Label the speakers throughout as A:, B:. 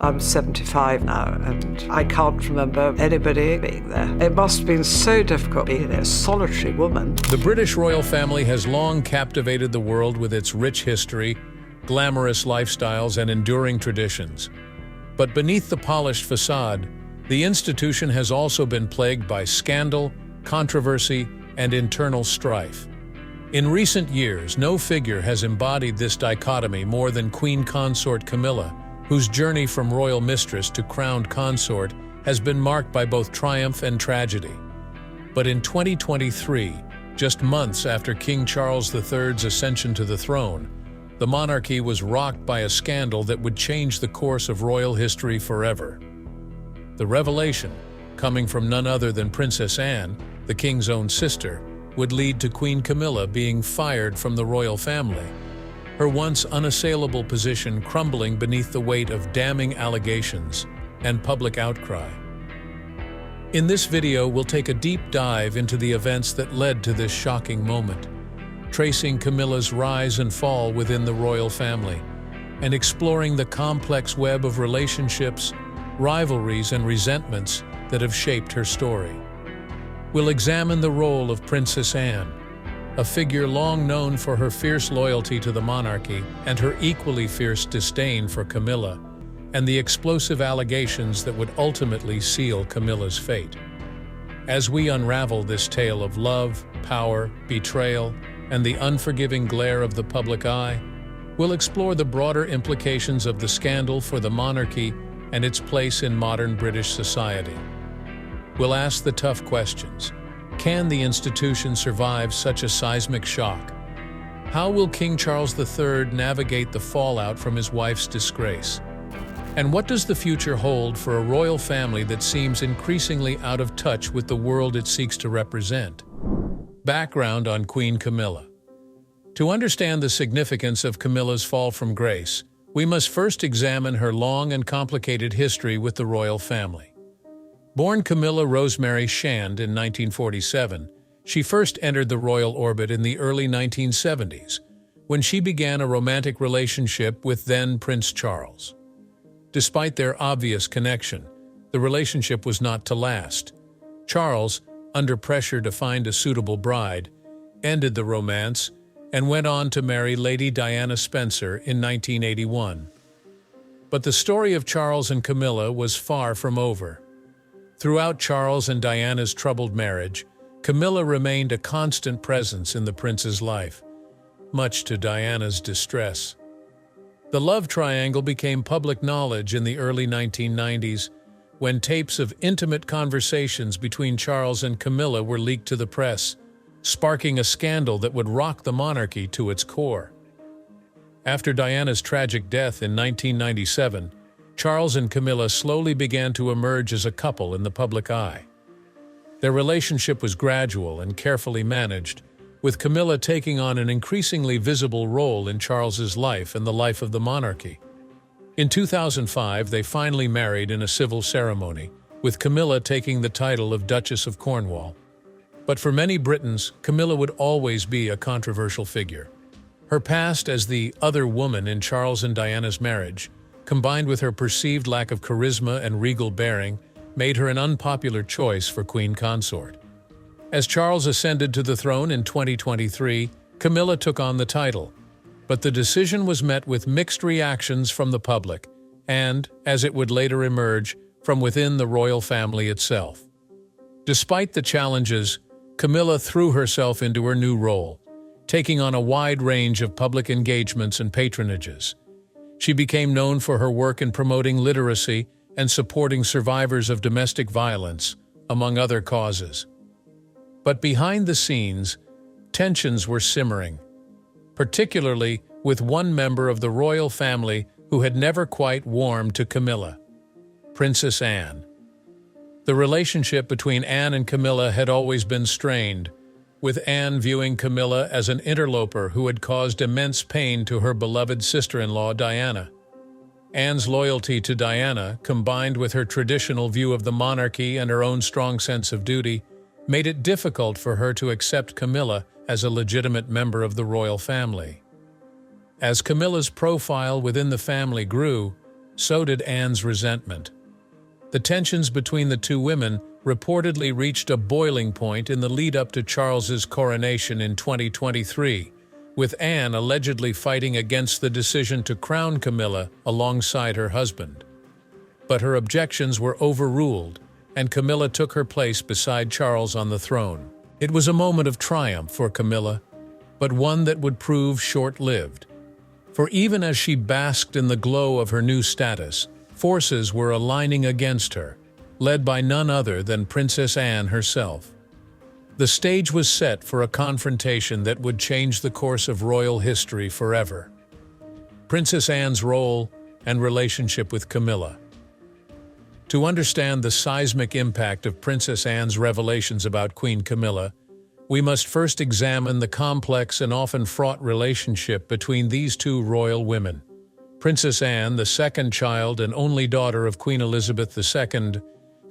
A: I'm 75 now, and I can't remember anybody being there. It must have been so difficult being a solitary woman.
B: The British royal family has long captivated the world with its rich history, glamorous lifestyles, and enduring traditions. But beneath the polished facade, the institution has also been plagued by scandal, controversy, and internal strife. In recent years, no figure has embodied this dichotomy more than Queen Consort Camilla, whose journey from royal mistress to crowned consort has been marked by both triumph and tragedy. But in 2023, just months after King Charles III's ascension to the throne, the monarchy was rocked by a scandal that would change the course of royal history forever. The revelation, coming from none other than Princess Anne, the king's own sister, would lead to Queen Camilla being fired from the royal family, her once unassailable position crumbling beneath the weight of damning allegations and public outcry. In this video, we'll take a deep dive into the events that led to this shocking moment, tracing Camilla's rise and fall within the royal family, and exploring the complex web of relationships, rivalries, and resentments that have shaped her story. We'll examine the role of Princess Anne, a figure long known for her fierce loyalty to the monarchy and her equally fierce disdain for Camilla, and the explosive allegations that would ultimately seal Camilla's fate. As we unravel this tale of love, power, betrayal, and the unforgiving glare of the public eye, we'll explore the broader implications of the scandal for the monarchy and its place in modern British society. We'll ask the tough questions. Can the institution survive such a seismic shock? How will King Charles III navigate the fallout from his wife's disgrace? And what does the future hold for a royal family that seems increasingly out of touch with the world it seeks to represent? Background on Queen Camilla. To understand the significance of Camilla's fall from grace, we must first examine her long and complicated history with the royal family. Born Camilla Rosemary Shand in 1947, she first entered the royal orbit in the early 1970s, when she began a romantic relationship with then Prince Charles. Despite their obvious connection, the relationship was not to last. Charles, under pressure to find a suitable bride, ended the romance and went on to marry Lady Diana Spencer in 1981. But the story of Charles and Camilla was far from over. Throughout Charles and Diana's troubled marriage, Camilla remained a constant presence in the prince's life, much to Diana's distress. The love triangle became public knowledge in the early 1990s, when tapes of intimate conversations between Charles and Camilla were leaked to the press, sparking a scandal that would rock the monarchy to its core. After Diana's tragic death in 1997, Charles and Camilla slowly began to emerge as a couple in the public eye. Their relationship was gradual and carefully managed, with Camilla taking on an increasingly visible role in Charles's life and the life of the monarchy. In 2005, they finally married in a civil ceremony, with Camilla taking the title of Duchess of Cornwall. But for many Britons, Camilla would always be a controversial figure. Her past as the other woman in Charles and Diana's marriage, combined with her perceived lack of charisma and regal bearing, made her an unpopular choice for Queen Consort. As Charles ascended to the throne in 2023, Camilla took on the title, but the decision was met with mixed reactions from the public and, as it would later emerge, from within the royal family itself. Despite the challenges, Camilla threw herself into her new role, taking on a wide range of public engagements and patronages. She became known for her work in promoting literacy and supporting survivors of domestic violence, among other causes. But behind the scenes, tensions were simmering, particularly with one member of the royal family who had never quite warmed to Camilla, Princess Anne. The relationship between Anne and Camilla had always been strained, with Anne viewing Camilla as an interloper who had caused immense pain to her beloved sister-in-law Diana. Anne's loyalty to Diana, combined with her traditional view of the monarchy and her own strong sense of duty, made it difficult for her to accept Camilla as a legitimate member of the royal family. As Camilla's profile within the family grew, so did Anne's resentment. The tensions between the two women reportedly reached a boiling point in the lead-up to Charles's coronation in 2023, with Anne allegedly fighting against the decision to crown Camilla alongside her husband. But her objections were overruled, and Camilla took her place beside Charles on the throne. It was a moment of triumph for Camilla, but one that would prove short-lived. For even as she basked in the glow of her new status, forces were aligning against her, led by none other than Princess Anne herself. The stage was set for a confrontation that would change the course of royal history forever. Princess Anne's role and relationship with Camilla. To understand the seismic impact of Princess Anne's revelations about Queen Camilla, we must first examine the complex and often fraught relationship between these two royal women. Princess Anne, the second child and only daughter of Queen Elizabeth II,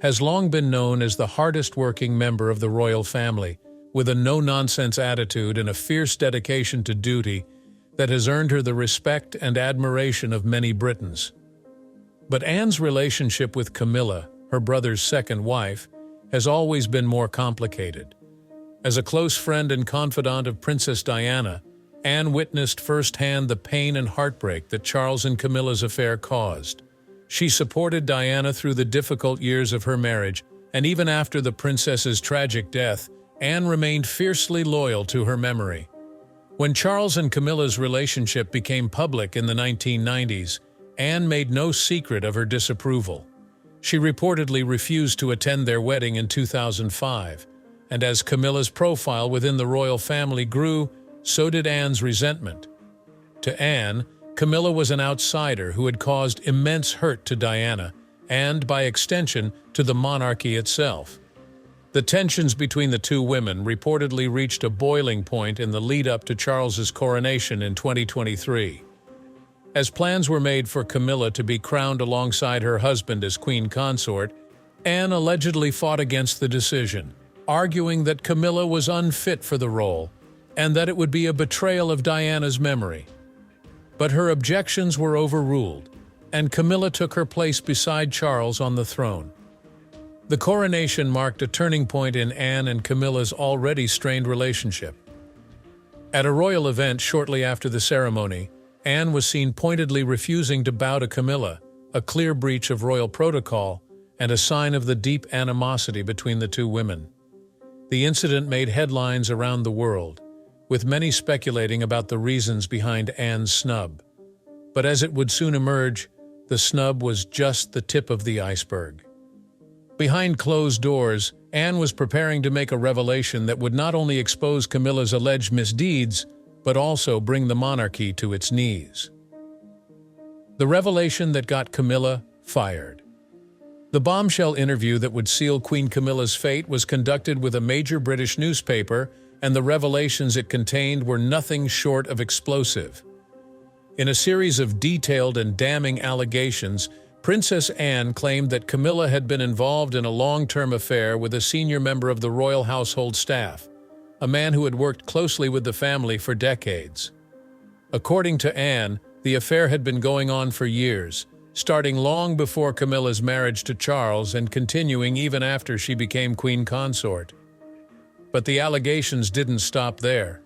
B: has long been known as the hardest-working member of the royal family, with a no-nonsense attitude and a fierce dedication to duty that has earned her the respect and admiration of many Britons. But Anne's relationship with Camilla, her brother's second wife, has always been more complicated. As a close friend and confidant of Princess Diana, Anne witnessed firsthand the pain and heartbreak that Charles and Camilla's affair caused. She supported Diana through the difficult years of her marriage, and even after the princess's tragic death, Anne remained fiercely loyal to her memory. When Charles and Camilla's relationship became public in the 1990s, Anne made no secret of her disapproval. She reportedly refused to attend their wedding in 2005, and as Camilla's profile within the royal family grew, so did Anne's resentment. To Anne, Camilla was an outsider who had caused immense hurt to Diana, and, by extension, to the monarchy itself. The tensions between the two women reportedly reached a boiling point in the lead-up to Charles's coronation in 2023. As plans were made for Camilla to be crowned alongside her husband as queen consort, Anne allegedly fought against the decision, arguing that Camilla was unfit for the role and that it would be a betrayal of Diana's memory. But her objections were overruled, and Camilla took her place beside Charles on the throne. The coronation marked a turning point in Anne and Camilla's already strained relationship. At a royal event shortly after the ceremony, Anne was seen pointedly refusing to bow to Camilla, a clear breach of royal protocol and a sign of the deep animosity between the two women. The incident made headlines around the world, with many speculating about the reasons behind Anne's snub. But as it would soon emerge, the snub was just the tip of the iceberg. Behind closed doors, Anne was preparing to make a revelation that would not only expose Camilla's alleged misdeeds, but also bring the monarchy to its knees. The revelation that got Camilla fired. The bombshell interview that would seal Queen Camilla's fate was conducted with a major British newspaper, and the revelations it contained were nothing short of explosive. In a series of detailed and damning allegations, Princess Anne claimed that Camilla had been involved in a long-term affair with a senior member of the royal household staff, a man who had worked closely with the family for decades. According to Anne, the affair had been going on for years, starting long before Camilla's marriage to Charles and continuing even after she became queen consort. But the allegations didn't stop there.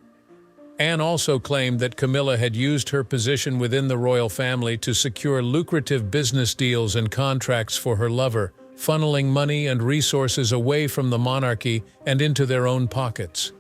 B: Anne also claimed that Camilla had used her position within the royal family to secure lucrative business deals and contracts for her lover, funneling money and resources away from the monarchy and into their own pockets.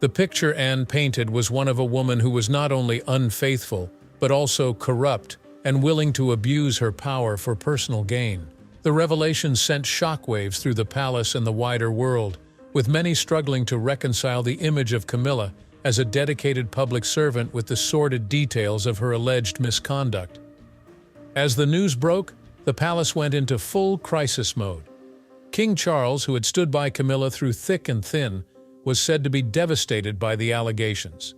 B: The picture Anne painted was one of a woman who was not only unfaithful, but also corrupt and willing to abuse her power for personal gain. The revelation sent shockwaves through the palace and the wider world, with many struggling to reconcile the image of Camilla as a dedicated public servant with the sordid details of her alleged misconduct. As the news broke, the palace went into full crisis mode. King Charles, who had stood by Camilla through thick and thin, was said to be devastated by the allegations.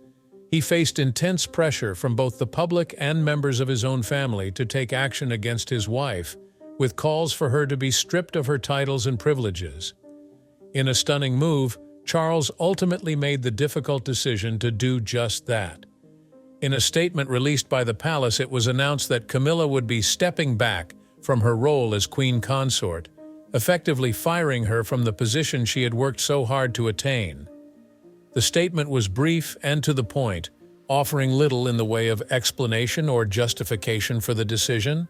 B: He faced intense pressure from both the public and members of his own family to take action against his wife, with calls for her to be stripped of her titles and privileges. In a stunning move, Charles ultimately made the difficult decision to do just that. In a statement released by the palace, it was announced that Camilla would be stepping back from her role as queen consort, effectively firing her from the position she had worked so hard to attain. The statement was brief and to the point, offering little in the way of explanation or justification for the decision.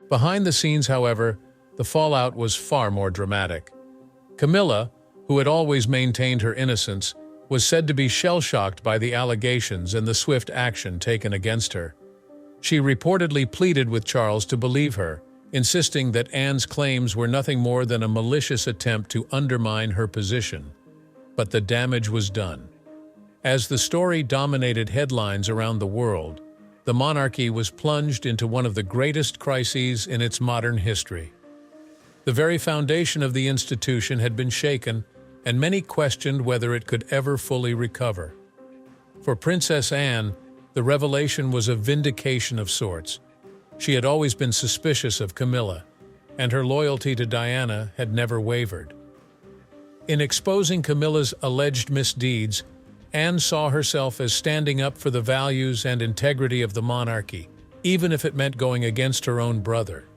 B: Behind the scenes, however, the fallout was far more dramatic. Camilla, who had always maintained her innocence, was said to be shell-shocked by the allegations and the swift action taken against her. She reportedly pleaded with Charles to believe her, insisting that Anne's claims were nothing more than a malicious attempt to undermine her position. But the damage was done. As the story dominated headlines around the world, the monarchy was plunged into one of the greatest crises in its modern history. The very foundation of the institution had been shaken, and many questioned whether it could ever fully recover. For Princess Anne, the revelation was a vindication of sorts. She had always been suspicious of Camilla, and her loyalty to Diana had never wavered. In exposing Camilla's alleged misdeeds, Anne saw herself as standing up for the values and integrity of the monarchy, even if it meant going against her own brother.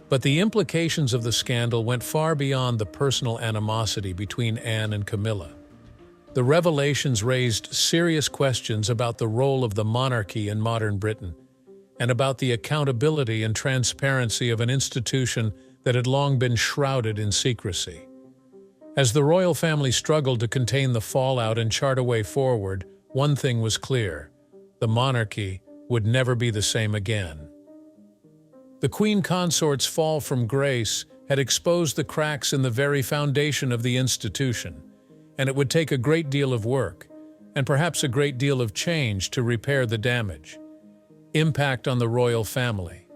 B: But the implications of the scandal went far beyond the personal animosity between Anne and Camilla. The revelations raised serious questions about the role of the monarchy in modern Britain, and about the accountability and transparency of an institution that had long been shrouded in secrecy. As the royal family struggled to contain the fallout and chart a way forward, one thing was clear: the monarchy would never be the same again. The queen consort's fall from grace had exposed the cracks in the very foundation of the institution, and it would take a great deal of work, and perhaps a great deal of change, to repair the damage. Impact on the royal family.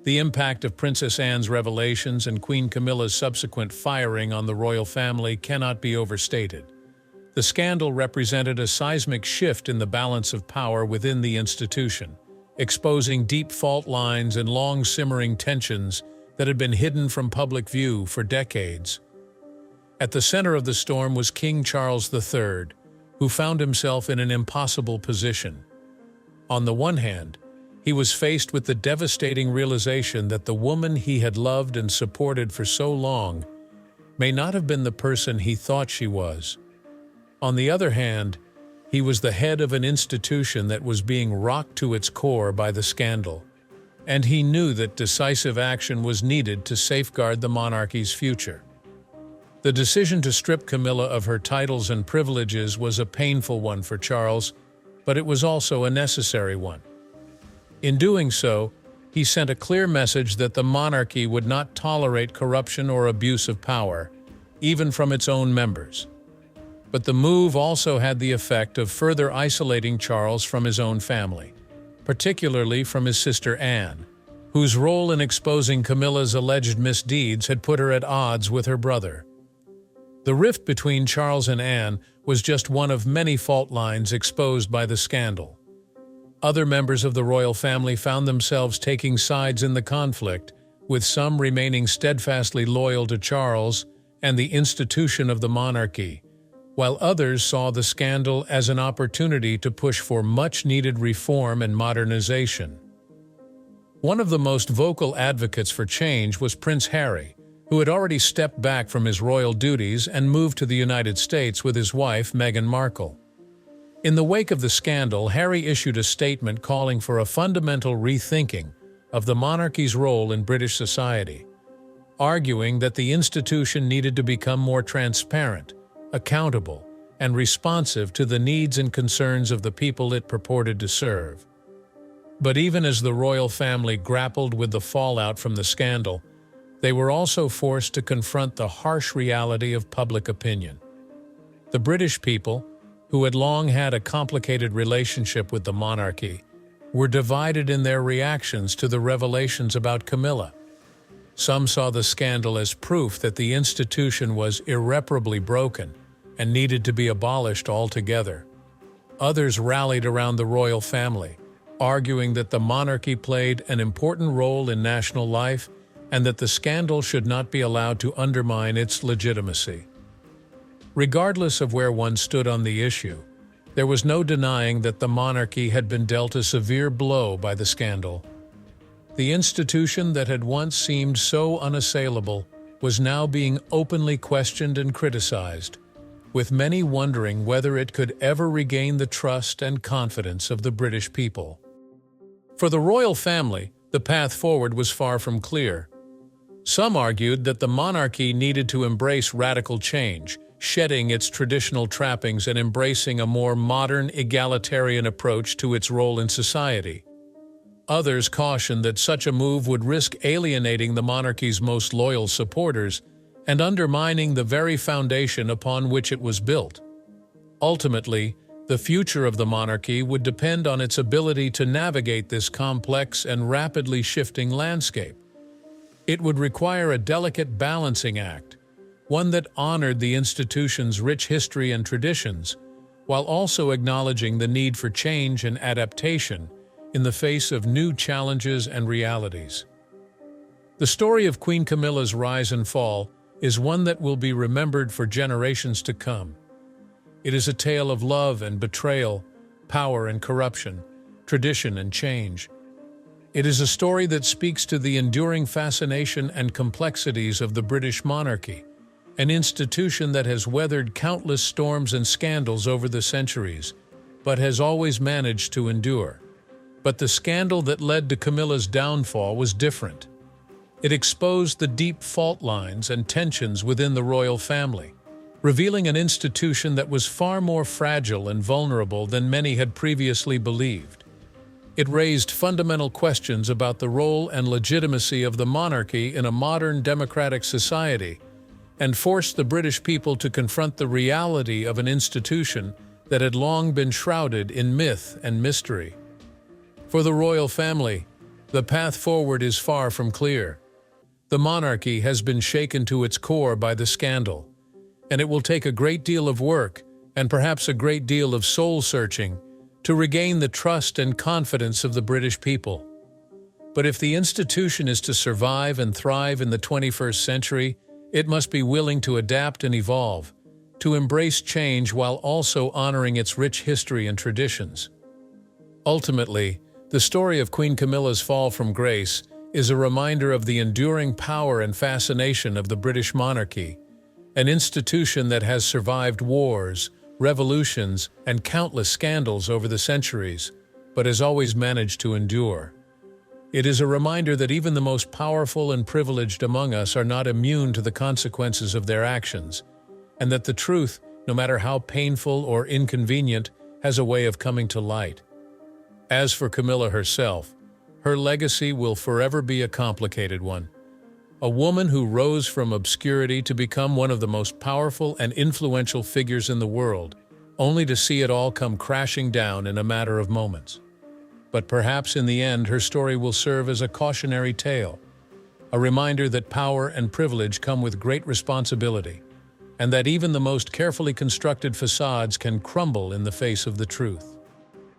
B: The impact of Princess Anne's revelations and Queen Camilla's subsequent firing on the royal family cannot be overstated. The scandal represented a seismic shift in the balance of power within the institution, exposing deep fault lines and long-simmering tensions that had been hidden from public view for decades. At the center of the storm was King Charles III, who found himself in an impossible position. On the one hand, he was faced with the devastating realization that the woman he had loved and supported for so long may not have been the person he thought she was. On the other hand, he was the head of an institution that was being rocked to its core by the scandal, and he knew that decisive action was needed to safeguard the monarchy's future. The decision to strip Camilla of her titles and privileges was a painful one for Charles, but it was also a necessary one. In doing so, he sent a clear message that the monarchy would not tolerate corruption or abuse of power, even from its own members. But the move also had the effect of further isolating Charles from his own family, particularly from his sister Anne, whose role in exposing Camilla's alleged misdeeds had put her at odds with her brother. The rift between Charles and Anne was just one of many fault lines exposed by the scandal. Other members of the royal family found themselves taking sides in the conflict, with some remaining steadfastly loyal to Charles and the institution of the monarchy, while others saw the scandal as an opportunity to push for much-needed reform and modernization. One of the most vocal advocates for change was Prince Harry, who had already stepped back from his royal duties and moved to the United States with his wife, Meghan Markle. In the wake of the scandal, Harry issued a statement calling for a fundamental rethinking of the monarchy's role in British society, arguing that the institution needed to become more transparent, accountable, and responsive to the needs and concerns of the people it purported to serve. But even as the royal family grappled with the fallout from the scandal, they were also forced to confront the harsh reality of public opinion. The British people, who had long had a complicated relationship with the monarchy, were divided in their reactions to the revelations about Camilla. Some saw the scandal as proof that the institution was irreparably broken and needed to be abolished altogether. Others rallied around the royal family, arguing that the monarchy played an important role in national life and that the scandal should not be allowed to undermine its legitimacy. Regardless of where one stood on the issue, There was no denying that the monarchy had been dealt a severe blow by the scandal. The institution that had once seemed so unassailable was now being openly questioned and criticized, with many wondering whether it could ever regain the trust and confidence of the British people. For the royal family, the path forward was far from clear. Some argued that the monarchy needed to embrace radical change, shedding its traditional trappings and embracing a more modern, egalitarian approach to its role in society. Others cautioned that such a move would risk alienating the monarchy's most loyal supporters and undermining the very foundation upon which it was built. Ultimately, the future of the monarchy would depend on its ability to navigate this complex and rapidly shifting landscape. It would require a delicate balancing act, one that honored the institution's rich history and traditions, while also acknowledging the need for change and adaptation in the face of new challenges and realities. The story of Queen Camilla's rise and fall is one that will be remembered for generations to come. It is a tale of love and betrayal, power and corruption, tradition and change. It is a story that speaks to the enduring fascination and complexities of the British monarchy, an institution that has weathered countless storms and scandals over the centuries, but has always managed to endure. But the scandal that led to Camilla's downfall was different. It exposed the deep fault lines and tensions within the royal family, revealing an institution that was far more fragile and vulnerable than many had previously believed. It raised fundamental questions about the role and legitimacy of the monarchy in a modern democratic society, and forced the British people to confront the reality of an institution that had long been shrouded in myth and mystery. For the royal family, the path forward is far from clear. The monarchy has been shaken to its core by the scandal, and it will take a great deal of work and perhaps a great deal of soul-searching to regain the trust and confidence of the British people. But if the institution is to survive and thrive in the 21st century, it must be willing to adapt and evolve, to embrace change while also honoring its rich history and traditions. Ultimately, the story of Queen Camilla's fall from grace is a reminder of the enduring power and fascination of the British monarchy, an institution that has survived wars, revolutions, and countless scandals over the centuries, but has always managed to endure. It is a reminder that even the most powerful and privileged among us are not immune to the consequences of their actions, and that the truth, no matter how painful or inconvenient, has a way of coming to light. As for Camilla herself, her legacy will forever be a complicated one. A woman who rose from obscurity to become one of the most powerful and influential figures in the world, only to see it all come crashing down in a matter of moments. But perhaps in the end, her story will serve as a cautionary tale, a reminder that power and privilege come with great responsibility, and that even the most carefully constructed facades can crumble in the face of the truth.